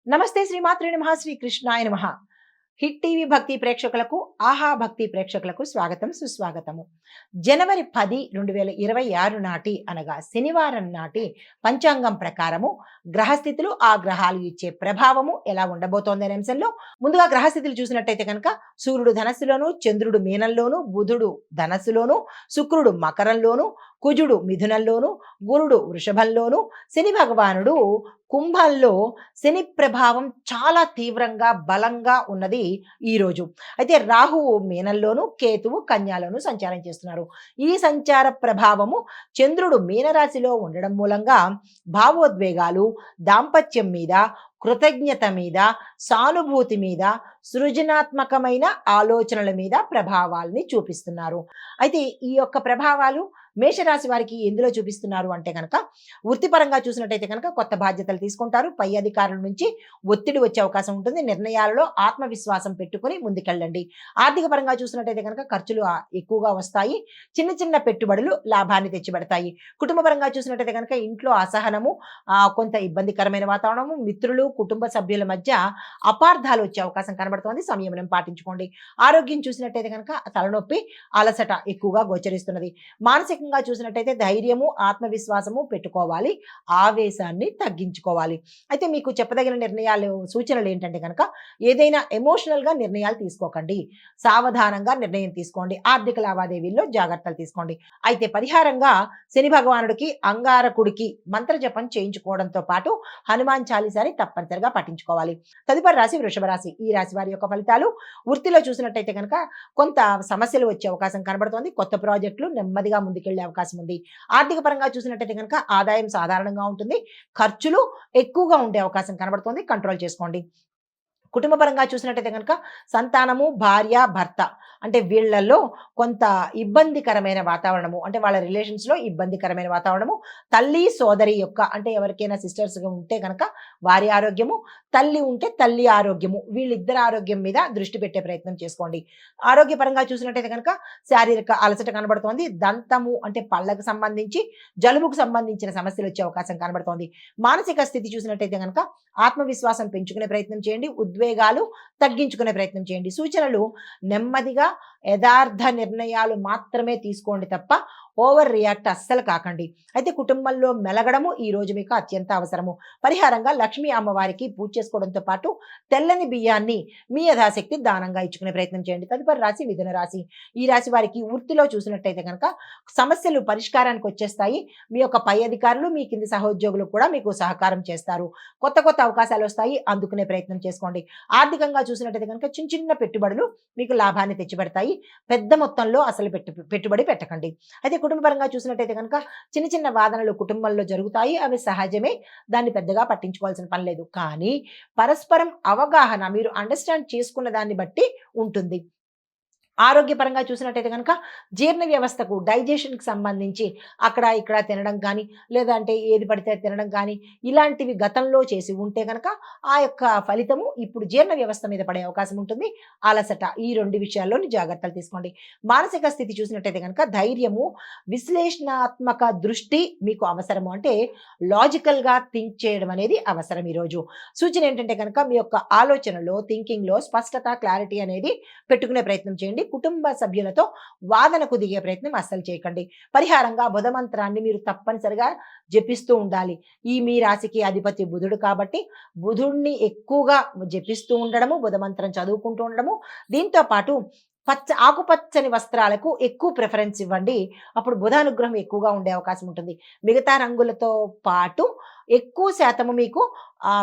నమస్తే శ్రీమాత్రే నమః శ్రీకృష్ణాయ నమః. హిట్ టీవీ భక్తి ప్రేక్షకులకు, ఆహా భక్తి ప్రేక్షకులకు స్వాగతం సుస్వాగతము. జనవరి 10, 2026 నాటి అనగా శనివారం నాటి పంచాంగం ప్రకారము గ్రహస్థితులు, ఆ గ్రహాలు ఇచ్చే ప్రభావము ఎలా ఉండబోతోంది అనే అంశంలో ముందుగా గ్రహస్థితులు చూసినట్టయితే కనుక సూర్యుడు ధనస్సులోను, చంద్రుడు మీనంలోను, బుధుడు ధనస్సులోను, శుక్రుడు మకరంలోను, కుజుడు మిథునంలోను, గురుడు వృషభంలోను, శని భగవానుడు కుంభంలో. శని ప్రభావం చాలా తీవ్రంగా బలంగా ఉన్నది ఈరోజు. అయితే రాహువు మీనంలోను, కేతువు కన్యాలోను సంచారం చేస్తున్నారు. ఈ సంచార ప్రభావము చంద్రుడు మీనరాశిలో ఉండడం మూలంగా భావోద్వేగాలు, దాంపత్యం మీద, కృతజ్ఞత మీద, సానుభూతి మీద, సృజనాత్మకమైన ఆలోచనల మీద ప్రభావాల్ని చూపిస్తున్నారు. అయితే ఈ యొక్క ప్రభావాలు మేషరాశి వారికి ఎందులో చూపిస్తున్నారు అంటే కనుక, వృత్తిపరంగా చూసినట్టయితే కనుక కొత్త బాధ్యతలు తీసుకుంటారు. పై అధికారుల నుంచి ఒత్తిడి వచ్చే అవకాశం ఉంటుంది. నిర్ణయాలలో ఆత్మవిశ్వాసం పెట్టుకొని ముందుకెళ్ళండి. ఆర్థిక పరంగా చూసినట్టయితే కనుక ఖర్చులు ఎక్కువగా వస్తాయి. చిన్న చిన్న పెట్టుబడులు లాభాన్ని తెచ్చిపెడతాయి. కుటుంబ పరంగా చూసినట్టయితే కనుక ఇంట్లో అసహనము, కొంత ఇబ్బందికరమైన వాతావరణము, మిత్రులు, కుటుంబ సభ్యుల మధ్య అపార్థాలు వచ్చే అవకాశం కనబడుతోంది. సంయమనం పాటించుకోండి. ఆరోగ్యం చూసినట్టయితే కనుక తలనొప్పి, అలసట ఎక్కువగా గోచరిస్తున్నది. మానసికంగా చూసినట్టయితే ధైర్యము, ఆత్మవిశ్వాసము పెట్టుకోవాలి. ఆవేశాన్ని తగ్గించుకోవాలి. అయితే మీకు చెప్పదగిన నిర్ణయాలు, సూచనలు ఏంటంటే కనుక, ఏదైనా ఎమోషనల్గా నిర్ణయాలు తీసుకోకండి. సావధానంగా నిర్ణయం తీసుకోండి. ఆర్థిక లావాదేవీల్లో జాగ్రత్తలు తీసుకోండి. అయితే పరిహారంగా శని భగవానుడికి, అంగారకుడికి మంత్ర జపం చేయించుకోవడంతో పాటు హనుమాన్ చాలీసాని తప్పనిసరిగా పఠించుకోవాలి. తదుపరి రాశి వృషభ రాశి. ఈ రాశి వారి యొక్క ఫలితాలు వృత్తిలో చూసినట్టయితే కనుక కొంత సమస్యలు వచ్చే అవకాశం కనబడుతోంది. కొత్త ప్రాజెక్టులు నెమ్మదిగా ముందుకెళ్లే అవకాశం ఉంది. ఆర్థిక పరంగా చూసినట్టయితే కనుక ఆదాయం సాధారణంగా ఉంటుంది. ఖర్చులు ఎక్కువగా ఉండే అవకాశం కనబడుతోంది. కంట్రోల్ చేసుకోండి. కుటుంబ పరంగా చూసినట్టయితే కనుక సంతానము, భార్య, భర్త అంటే వీళ్ళల్లో కొంత ఇబ్బందికరమైన వాతావరణము, అంటే వాళ్ళ రిలేషన్స్లో ఇబ్బందికరమైన వాతావరణము. తల్లి, సోదరి యొక్క అంటే ఎవరికైనా సిస్టర్స్గా ఉంటే కనుక వారి ఆరోగ్యము, తల్లి ఉంటే తల్లి ఆరోగ్యము, వీళ్ళిద్దరి ఆరోగ్యం మీద దృష్టి పెట్టే ప్రయత్నం చేసుకోండి. ఆరోగ్యపరంగా చూసినట్టయితే కనుక శారీరక అలసట కనబడుతోంది. దంతము అంటే పళ్ళకు సంబంధించి, జలుబుకు సంబంధించిన సమస్యలు వచ్చే అవకాశం కనబడుతోంది. మానసిక స్థితి చూసినట్టయితే కనుక ఆత్మవిశ్వాసం పెంచుకునే ప్రయత్నం చేయండి. ఉద్వేగాలు తగ్గించుకునే ప్రయత్నం చేయండి. సూచనలు నెమ్మదిగా యథార్థ నిర్ణయాలు మాత్రమే తీసుకోండి తప్ప ఓవర్ రియాక్ట్ అస్సలు కాకండి. అయితే కుటుంబంలో మెలగడము ఈ రోజు మీకు అత్యంత అవసరము. పరిహారంగా లక్ష్మీ అమ్మవారికి పూజ చేసుకోవడంతో పాటు తెల్లని బియ్యాన్ని మీ యథాశక్తి దానంగా ఇచ్చుకునే ప్రయత్నం చేయండి. తదుపరి రాశి మిథున రాశి. ఈ రాశి వారికి వృత్తిలో చూసినట్టయితే కనుక సమస్యలు పరిష్కారానికి వచ్చేస్తాయి. మీ యొక్క పై అధికారులు, మీ కింది సహోద్యోగులు కూడా మీకు సహకారం చేస్తారు. కొత్త కొత్త అవకాశాలు వస్తాయి, అందుకునే ప్రయత్నం చేసుకోండి. ఆర్థికంగా చూసినట్టయితే కనుక చిన్న చిన్న పెట్టుబడులు మీకు లాభాన్ని తెచ్చిపెడతాయి. పెద్ద మొత్తంలో అసలు పెట్టుబడి పెట్టకండి. అయితే కుటుంబ పరంగా చూసినట్టయితే కనుక చిన్న చిన్న వాదనలు కుటుంబంలో జరుగుతాయి. అవి సహజమే. దాన్ని పెద్దగా పట్టించుకోవాల్సిన పని లేదు. కానీ పరస్పరం అవగాహన, మీరు అండర్స్టాండ్ చేసుకున్న దాన్ని బట్టి ఉంటుంది. ఆరోగ్యపరంగా చూసినట్టయితే కనుక జీర్ణ వ్యవస్థకు, డైజెషన్కి సంబంధించి అక్కడ ఇక్కడ తినడం కానీ, లేదంటే ఏది పడితే అది తినడం కానీ, ఇలాంటివి గతంలో చేసి ఉంటే కనుక ఆ యొక్క ఫలితము ఇప్పుడు జీర్ణ వ్యవస్థ మీద పడే అవకాశం ఉంటుంది. అలసట, ఈ రెండు విషయాల్లోని జాగ్రత్తలు తీసుకోండి. మానసిక స్థితి చూసినట్టయితే కనుక ధైర్యము, విశ్లేషణాత్మక దృష్టి మీకు అవసరము. అంటే లాజికల్గా థింక్ చేయడం అనేది అవసరం ఈరోజు. సూచన ఏంటంటే కనుక మీ యొక్క ఆలోచనలో, థింకింగ్లో స్పష్టత, క్లారిటీ అనేది పెట్టుకునే ప్రయత్నం చేయండి. కుటుంబ సభ్యులతో వాదనకు దిగే ప్రయత్నం అస్సలు చేయకండి. పరిహారంగా బుధ మంత్రాన్ని మీరు తప్పనిసరిగా జపిస్తూ ఉండాలి. ఈ మీ రాశికి అధిపతి బుధుడు కాబట్టి బుధుడిని ఎక్కువగా జపిస్తూ ఉండడము, బుధ మంత్రం చదువుకుంటూ ఉండడము, దీంతో పాటు ఆకుపచ్చని వస్త్రాలకు ఎక్కువ ప్రిఫరెన్స్ ఇవ్వండి. అప్పుడు బుధ అనుగ్రహం ఎక్కువగా ఉండే అవకాశం ఉంటుంది. మిగతా రంగులతో పాటు ఎక్కువ శాతము మీకు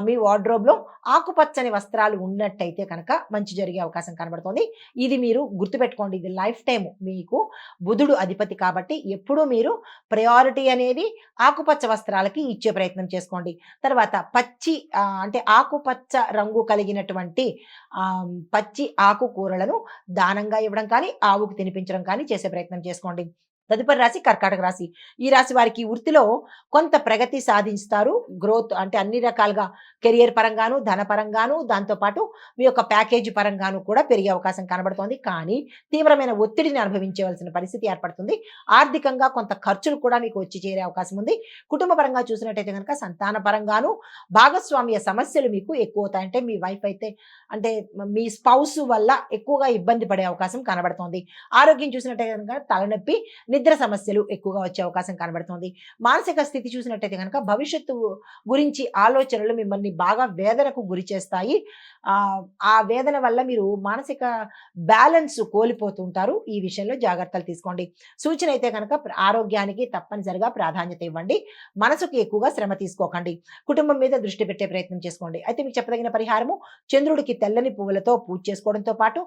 మీ వార్డ్రోబ్లో ఆకుపచ్చని వస్త్రాలు ఉన్నట్టయితే కనుక మంచి జరిగే అవకాశం కనబడుతుంది. ఇది మీరు గుర్తుపెట్టుకోండి. ఇది లైఫ్ టైం మీకు బుధుడు అధిపతి కాబట్టి ఎప్పుడూ మీరు ప్రయారిటీ అనేది ఆకుపచ్చ వస్త్రాలకి ఇచ్చే ప్రయత్నం చేసుకోండి. తర్వాత పచ్చి అంటే ఆకుపచ్చ రంగు కలిగినటువంటి పచ్చి ఆకుకూరలను దానంగా ఇవ్వడం కానీ, ఆవుకు తినిపించడం కానీ చేసే ప్రయత్నం చేసుకోండి. తదుపరి రాశి కర్కాటక రాశి. ఈ రాశి వారికి వృత్తిలో కొంత ప్రగతి సాధిస్తారు. గ్రోత్ అంటే అన్ని రకాలుగా కెరియర్ పరంగాను, ధన పరంగాను, దాంతోపాటు మీ యొక్క ప్యాకేజీ పరంగాను కూడా పెరిగే అవకాశం కనబడుతోంది. కానీ తీవ్రమైన ఒత్తిడిని అనుభవించవలసిన పరిస్థితి ఏర్పడుతుంది. ఆర్థికంగా కొంత ఖర్చులు కూడా మీకు వచ్చి చేరే అవకాశం ఉంది. కుటుంబ పరంగా చూసినట్టయితే కనుక సంతాన పరంగాను భాగస్వామ్య సమస్యలు మీకు ఎక్కువ అవుతాయి. అంటే మీ వైఫ్ అయితే అంటే మీ స్పౌస్ వల్ల ఎక్కువగా ఇబ్బంది పడే అవకాశం కనబడుతోంది. ఆరోగ్యం చూసినట్టయితే కనుక తలనొప్పి, నిద్ర సమస్యలు ఎక్కువగా వచ్చే అవకాశం కనబడుతోంది. మానసిక స్థితి చూసినట్టయితే కనుక భవిష్యత్తు గురించి ఆలోచనలు మిమ్మల్ని బాగా వేదనకు గురి చేస్తాయి. ఆ వేదన వల్ల మీరు మానసిక బ్యాలెన్స్ కోల్పోతుంటారు. ఈ విషయంలో జాగ్రత్తలు తీసుకోండి. సూచన అయితే కనుక ఆరోగ్యానికి తప్పనిసరిగా ప్రాధాన్యత ఇవ్వండి. మనసుకు ఎక్కువగా శ్రమ తీసుకోకండి. కుటుంబం మీద దృష్టి పెట్టే ప్రయత్నం చేసుకోండి. అయితే మీకు చెప్పదగిన పరిహారము చంద్రుడికి తెల్లని పువ్వులతో పూజ చేసుకోవడంతో పాటు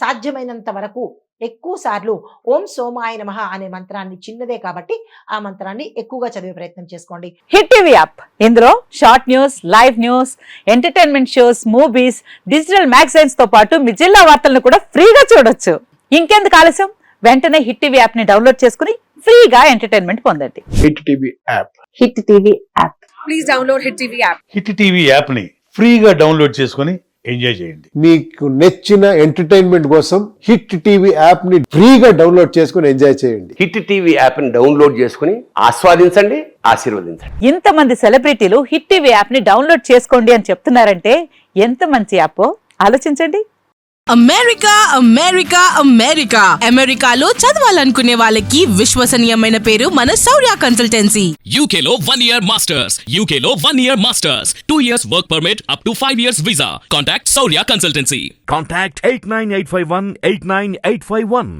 సాధ్యమైనంత వరకు ఎక్కువ సార్లు ఓం సోమాయ నమః అనే మంత్రాన్ని, చిన్నదే కాబట్టి ఆ మంత్రాన్ని ఎక్కువగా చదివే ప్రయత్నం చేసుకోండి. హిట్ టీవీ యాప్, ఇందులో short news, live news, entertainment shows, movies, digital magazines తో పాటు మీ జిల్లా వార్తలను కూడా ఫ్రీగా చూడొచ్చు. ఇంకెందుకు ఆలస్యం, వెంటనే హిట్ టీవీ యాప్ ని డౌన్లోడ్ చేసుకుని ఫ్రీగా ఎంటర్టైన్మెంట్ పొందండి. Hit TV app. Hit TV app. Please download hit TV app. Hit TV app ని ఫ్రీగా డౌన్లోడ్ చేసుకొని ఎంజాయ్ చేయండి. మీకు నచ్చిన ఎంటర్టైన్మెంట్ కోసం హిట్ టీవీ యాప్ ని ఫ్రీగా డౌన్లోడ్ చేసుకొని ఎంజాయ్ చేయండి. హిట్ టీవీ యాప్ ని డౌన్లోడ్ చేసుకుని ఆస్వాదించండి, ఆశీర్వదించండి. ఇంతమంది సెలబ్రిటీలు హిట్ టీవీ యాప్ ని డౌన్లోడ్ చేసుకోండి అని చెప్తున్నారంటే ఎంత మంచి యాప్ ఆలోచించండి. అమెరికా అమెరికా అమెరికా అమెరికాలో చదవాలనుకునే వాళ్ళకి విశ్వసనీయమైన పేరు మన శౌర్య కన్సల్టెన్సీ. UK లో 1 year masters. UK లో 1 year masters. 2 years work permit up to 5 years visa. Contact Saurya Consultancy. Contact 89851 89851.